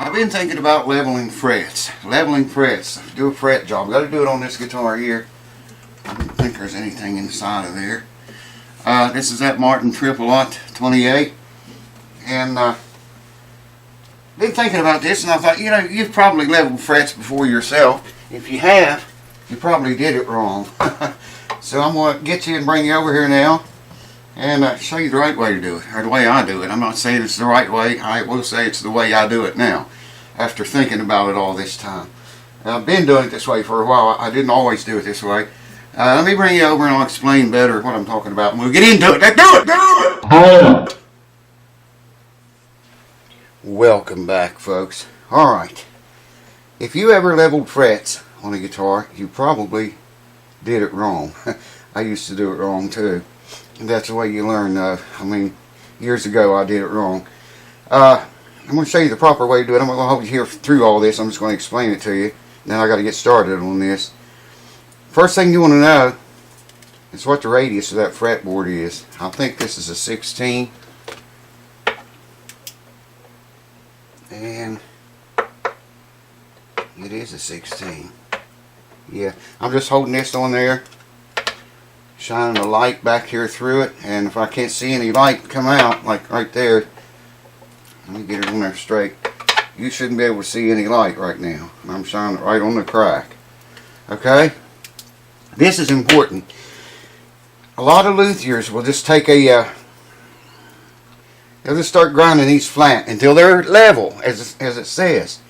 I've been thinking about leveling frets. Leveling frets. Do a fret job. Got to do it on this guitar here. I don't think there's anything inside of there. This is that Martin Triple Aught 28. And been thinking about this, and I thought, you know, you've probably leveled frets before yourself. If you have, you probably did it wrong. So I'm going to get you and bring you over here now and show you the right way to do it, or the way I do it. I'm not saying it's the right way. I will say it's the way I do it now, after thinking about it all this time. I've been doing it this way for a while. I didn't always do it this way. Let me bring you over and I'll explain better what I'm talking about. And we'll get into it. Let's do it! Do it! Welcome back, folks. Alright. If you ever leveled frets on a guitar, you probably did it wrong. I used to do it wrong too. And that's the way you learn. I mean, years ago I did it wrong. I'm going to show you the proper way to do it. I'm going to hold you here through all this. I'm just going to explain it to you. Now I got to get started on this. First thing you want to know is what the radius of that fretboard is. I think this is a 16. And it is a 16. Yeah, I'm just holding this on there, shining a light back here through it, and if I can't see any light come out, like right there, let me get it on there straight, you shouldn't be able to see any light right now. I'm shining it right on the crack. Okay? This is important. A lot of luthiers will just take a, they'll just start grinding these flat until they're level, as it says.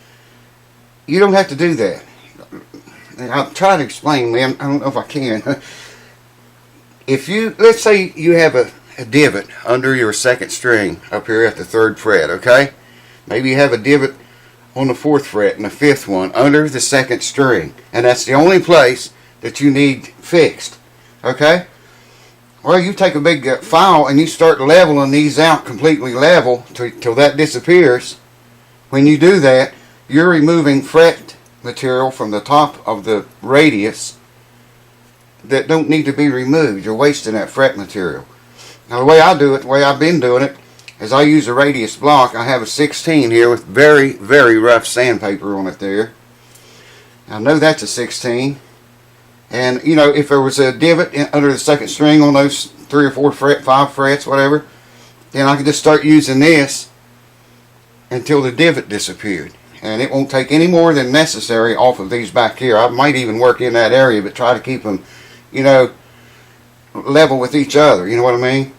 You don't have to do that. I'll try to explain, man. I don't know if I can. If you, let's say you have a divot under your second string up here at the 3rd fret, okay? Maybe you have a divot on the 4th fret and the 5th one under the 2nd string, and that's the only place that you need fixed, okay? Well, you take a big file and you start leveling these out completely level till that disappears. When you do that, you're removing fret material from the top of the radius that don't need to be removed. You're wasting that fret material. Now the way I do it, the way I've been doing it, is I use a radius block. I have a 16 here with very, very rough sandpaper on it there. I know that's a 16. And, you know, if there was a divot under the 2nd string on those 3 or 4 fret, 5 frets, whatever, then I could just start using this until the divot disappeared. And it won't take any more than necessary off of these back here. I might even work in that area, but try to keep them, you know, level with each other. You know what I mean?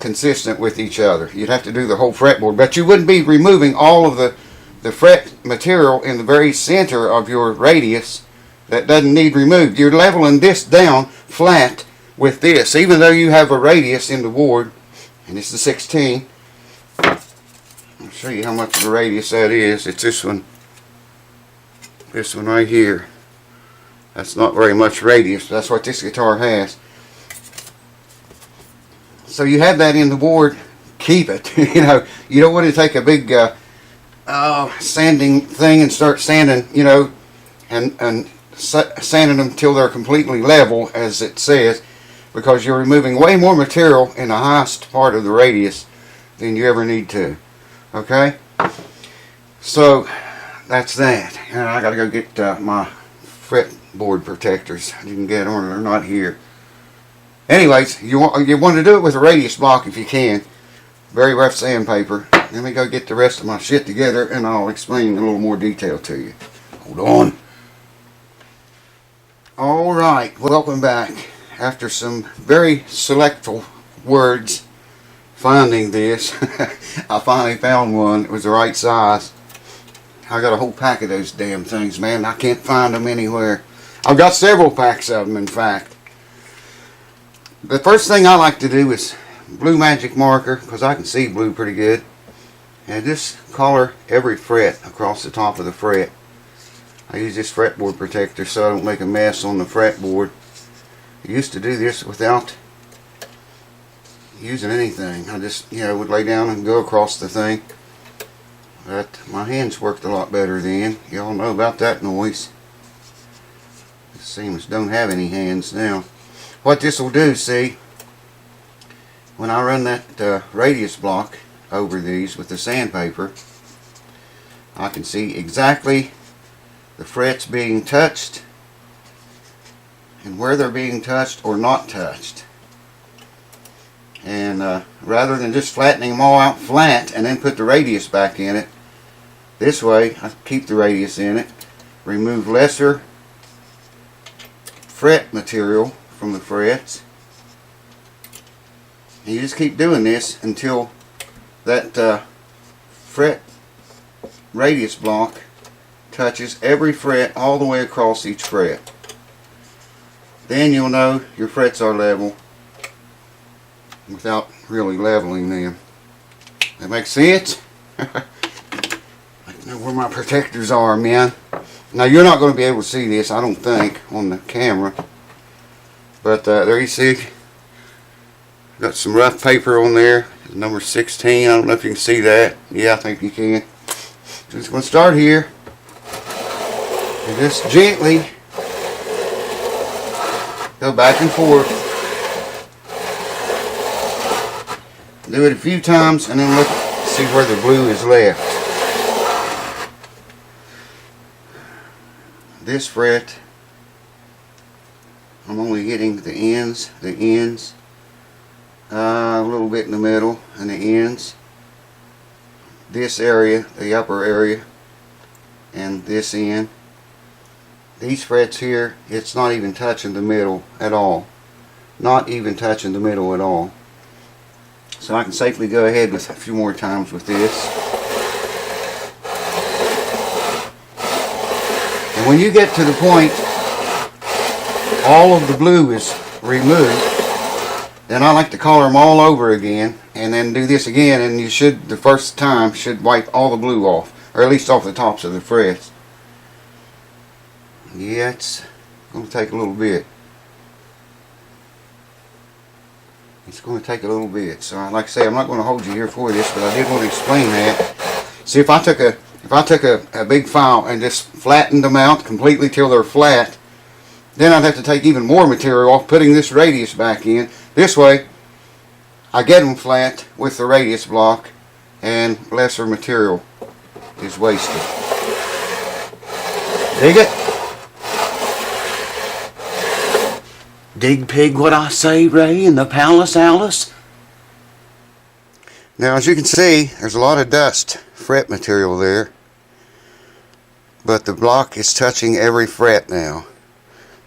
Consistent with each other. You'd have to do the whole fretboard, but you wouldn't be removing all of the fret material in the very center of your radius that doesn't need removed. You're leveling this down flat with this, even though you have a radius in the board, and it's the 16. I'll show you how much of a radius that is. It's this one right here. That's not very much radius, but that's what this guitar has. So you have that in the board, keep it. You know, you don't want to take a big sanding thing and start sanding, you know, and sanding them till they're completely level, as it says, because you're removing way more material in the highest part of the radius than you ever need to. Okay, so that's that. And I gotta go get my fretboard protectors. You can get them, they're not here. Anyways, you want to do it with a radius block if you can. Very rough sandpaper. Let me go get the rest of my shit together and I'll explain in a little more detail to you. Hold on. Alright, welcome back. After some very selectful words finding this, I finally found one. It was the right size. I got a whole pack of those damn things, man. I can't find them anywhere. I've got several packs of them, in fact. The first thing I like to do is blue magic marker, because I can see blue pretty good, and just color every fret across the top of the fret. I use this fretboard protector so I don't make a mess on the fretboard. I used to do this without using anything. I just, you know, would lay down and go across the thing. But my hands worked a lot better then. Y'all know about that noise. It seems don't have any hands now. What this will do, see, when I run that radius block over these with the sandpaper, I can see exactly the frets being touched and where they're being touched or not touched. And rather than just flattening them all out flat and then put the radius back in it, this way I keep the radius in it, remove lesser fret material from the frets, and you just keep doing this until that fret radius block touches every fret all the way across each fret. Then you'll know your frets are level without really leveling them. That makes sense? I know where my protectors are, man. Now you're not going to be able to see this, I don't think, on the camera. But there you see, got some rough paper on there, number 16. I don't know if you can see that. Yeah, I think you can. Just going to start here and just gently go back and forth. Do it a few times and then look, see where the blue is left. This fret, I'm only getting the ends, a little bit in the middle and the ends. This area, the upper area, and this end. These frets here, it's not even touching the middle at all. Not even touching the middle at all. So I can safely go ahead with a few more times with this. And when you get to the point all of the blue is removed, then I like to color them all over again and then do this again, and you should, the first time, should wipe all the blue off, or at least off the tops of the frets. Yeah, it's going to take a little bit. It's going to take a little bit. So like I say, I'm not going to hold you here for this, but I did want to explain that. See, if I took a big file and just flattened them out completely till they're flat, then I'd have to take even more material off, putting this radius back in. This way, I get them flat with the radius block, and lesser material is wasted. Dig it? Dig pig what I say, Ray, in the palace, Alice? Now, as you can see, there's a lot of dust fret material there, but the block is touching every fret now.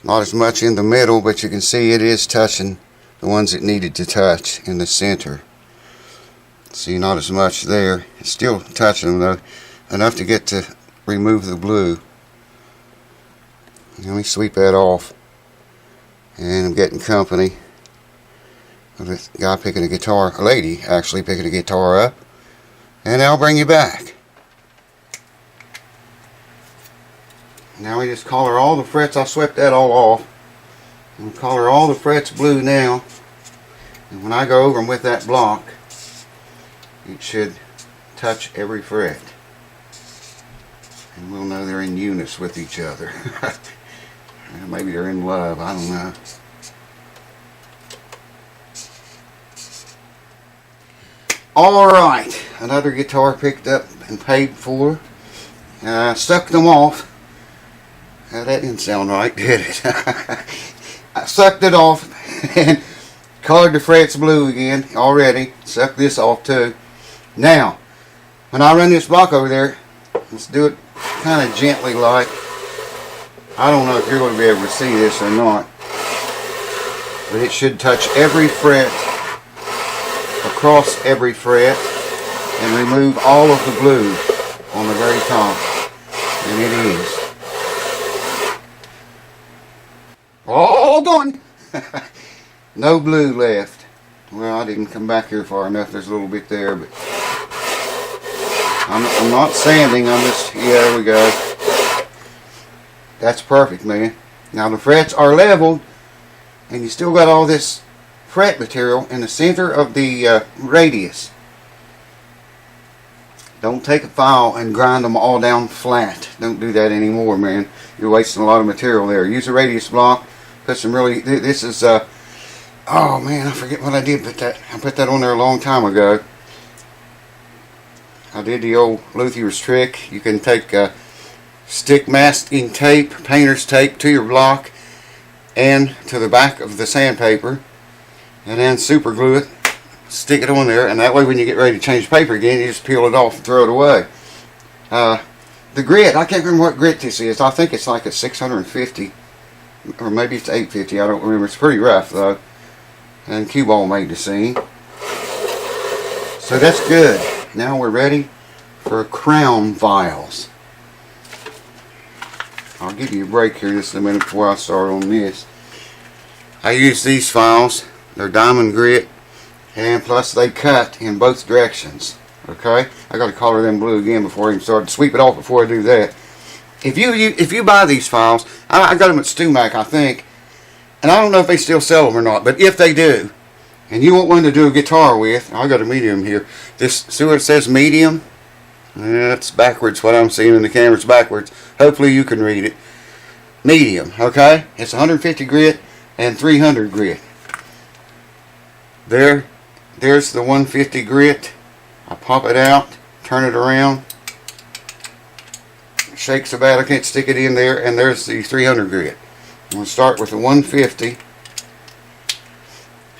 Not as much in the middle, but you can see it is touching the ones it needed to touch in the center. See, not as much there. It's still touching them though, enough to get to remove the blue. Let me sweep that off. And I'm getting company with a guy picking a guitar, a lady actually picking a guitar up. And I'll bring you back. Now we just color all the frets. I swept that all off. And color all the frets blue now. And when I go over them with that block, it should touch every fret. And we'll know they're in unison with each other. Maybe they're in love, I don't know. Alright, another guitar picked up and paid for. Sucked them off. That didn't sound right, did it? I sucked it off and colored the frets blue again already. Sucked this off too. Now, when I run this block over there, let's do it kind of gently like. I don't know if you're going to be able to see this or not, but it should touch every fret, across every fret, and remove all of the blue on the very top. And it is. All gone! No blue left. Well, I didn't come back here far enough. There's a little bit there, but I'm not sanding. I'm just, yeah, there we go. That's perfect, man. Now the frets are leveled, and you still got all this fret material in the center of the radius. Don't take a file and grind them all down flat. Don't do that anymore, man. You're wasting a lot of material there. Use a radius block. Put some really, this is, oh man, I forget what I did. I put that on there a long time ago. I did the old Luthier's trick. You can take stick masking tape, painter's tape to your block and to the back of the sandpaper, and then super glue it, stick it on there, and that way when you get ready to change the paper again, you just peel it off and throw it away. The grit, I can't remember what grit this is. I think it's like a 650, or maybe it's 850, I don't remember. It's pretty rough though. And cue ball made the scene. So that's good. Now we're ready for crown vials. I'll give you a break here just a minute before I start on this. I use these files. They're diamond grit, and plus they cut in both directions. Okay, I got to color them blue again before I even start. Sweep it off before I do that. If you buy these files, I got them at StuMac, I think, and I don't know if they still sell them or not. But if they do, and you want one to do a guitar with, I got a medium here. This, see what it says, medium? That's backwards. What I'm seeing in the camera's backwards. Hopefully you can read it. Medium, okay? It's 150 grit and 300 grit. There's the 150 grit. I pop it out, turn it around, shake so bad I can't stick it in there, and there's the 300 grit. I'm going to start with the 150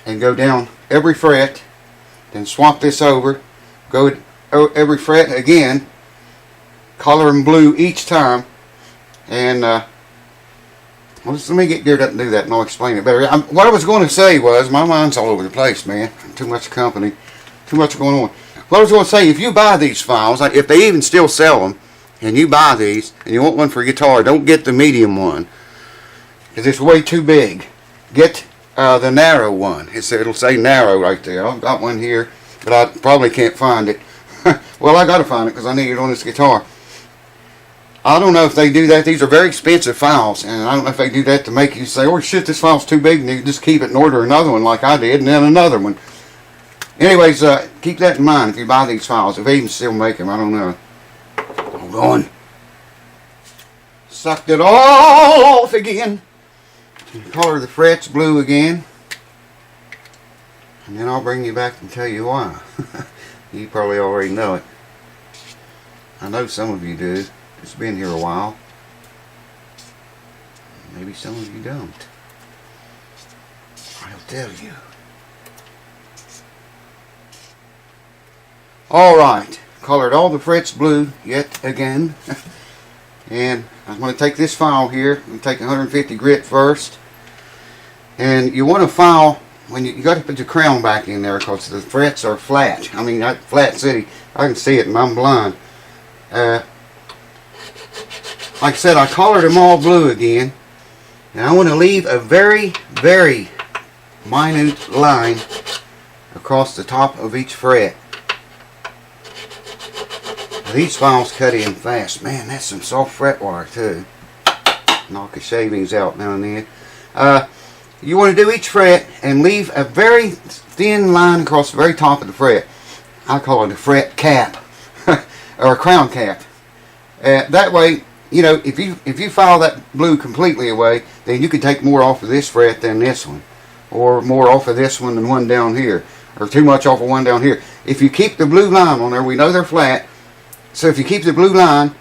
and go down every fret, then swap this over, go every fret again, color them blue each time, and well, let me get geared up and do that and I'll explain it better. What I was going to say was, my mind's all over the place, man. Too much company, too much going on. What I was going to say, if you buy these files, like if they even still sell them, and you buy these, and you want one for a guitar, don't get the medium one, because it's way too big. Get the narrow one. It'll say narrow right there. I've got one here, but I probably can't find it. Well, I got to find it because I need it on this guitar. I don't know if they do that. These are very expensive files, and I don't know if they do that to make you say, oh shit, this file's too big, and you just keep it and order another one like I did, and then another one. Anyways, keep that in mind if you buy these files. If they even still make them, I don't know. Hold on. Sucked it all off again. Color the frets blue again. And then I'll bring you back and tell you why. You probably already know it. I know some of you do. It's been here a while. Maybe some of you don't. I'll tell you. Alright, colored all the frets blue yet again. And I'm going to take this file here. I'm going to take 150 grit first. And you want to file, when you got to put your crown back in there because the frets are flat. I mean, flat city. I can see it and I'm blind. Like I said, I colored them all blue again. And I want to leave a very, very minute line across the top of each fret. These files cut in fast. Man, that's some soft fret wire too. Knock the shavings out now and then. You want to do each fret and leave a very thin line across the very top of the fret. I call it a fret cap or a crown cap. That way, you know, if you file that blue completely away, then you can take more off of this fret than this one, or more off of this one than one down here, or too much off of one down here. If you keep the blue line on there, we know they're flat. So if you keep the blue line,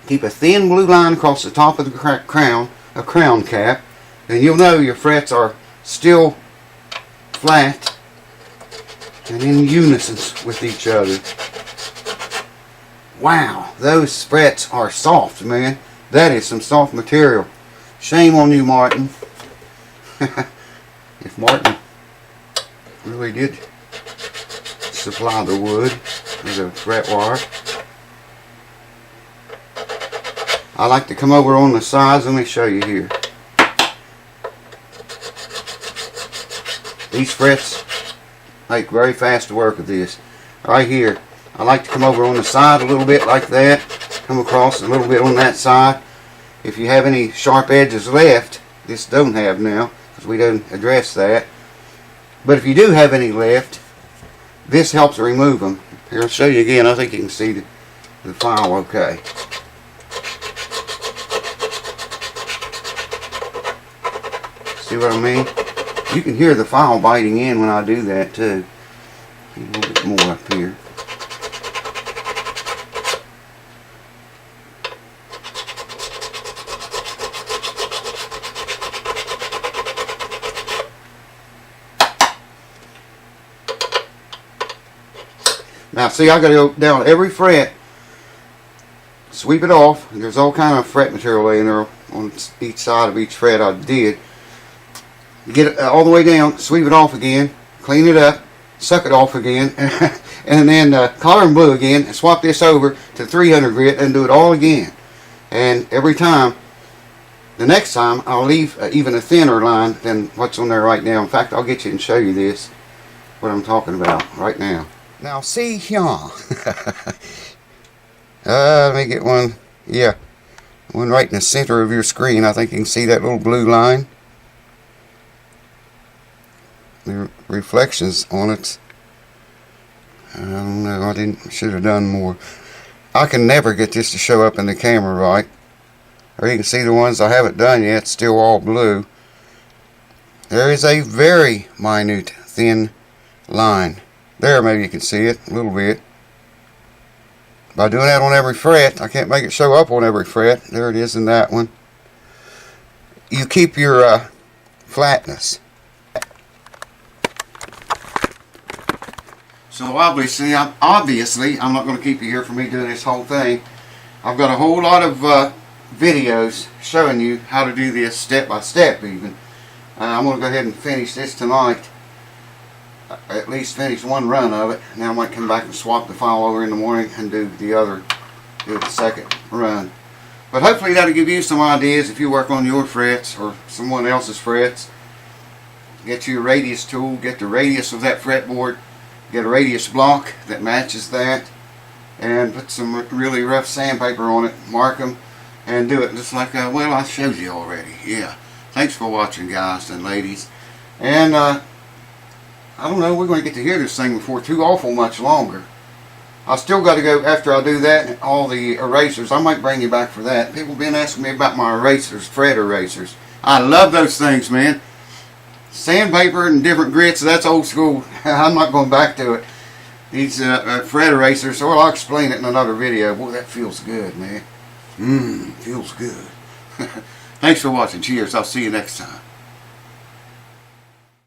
keep a thin blue line across the top of the crown, a crown cap, then you'll know your frets are still flat and in unison with each other. Wow, those frets are soft, man. That is some soft material. Shame on you, Martin. If Martin really did supply the wood or the fret wire. I like to come over on the sides. Let me show you here. These frets make very fast work of this. Right here, I like to come over on the side a little bit like that. Come across a little bit on that side. If you have any sharp edges left, this don't have now, because we don't address that. But if you do have any left, this helps remove them. Here, I'll show you again. I think you can see the file okay. See what I mean? You can hear the file biting in when I do that too. A little bit more up here. Now see, I got to go down every fret, sweep it off, and there's all kind of fret material laying there on each side of each fret I did. Get it all the way down, sweep it off again, clean it up, suck it off again, and then color and blue again, and swap this over to 300 grit and do it all again. And every time, the next time, I'll leave even a thinner line than what's on there right now. In fact, I'll get you and show you this, what I'm talking about right now. Now see here. Let me get one, yeah, one right in the center of your screen. I think you can see that little blue line. The reflections on it. I don't know, should have done more. I can never get this to show up in the camera right. Or you can see the ones I haven't done yet, still all blue. There is a very minute thin line. There, maybe you can see it a little bit. By doing that on every fret, I can't make it show up on every fret. There it is in that one. You keep your flatness. So obviously I'm not going to keep you here for me doing this whole thing. I've got a whole lot of videos showing you how to do this step by step even. I'm going to go ahead and finish this tonight. At least finish one run of it. Now I might come back and swap the file over in the morning and do the second run. But hopefully that'll give you some ideas if you work on your frets or someone else's frets. Get your radius tool, get the radius of that fretboard, get a radius block that matches that, and put some really rough sandpaper on it, mark them, and do it just like, well, I showed you already. Yeah. Thanks for watching, guys and ladies. And, I don't know, we're going to get to hear this thing before too awful much longer. I still got to go, after I do that, all the erasers. I might bring you back for that. People have been asking me about my erasers, fret erasers. I love those things, man. Sandpaper and different grits, that's old school. I'm not going back to it. These fret erasers, well, I'll explain it in another video. Boy, that feels good, man. Feels good. Thanks for watching. Cheers. I'll see you next time.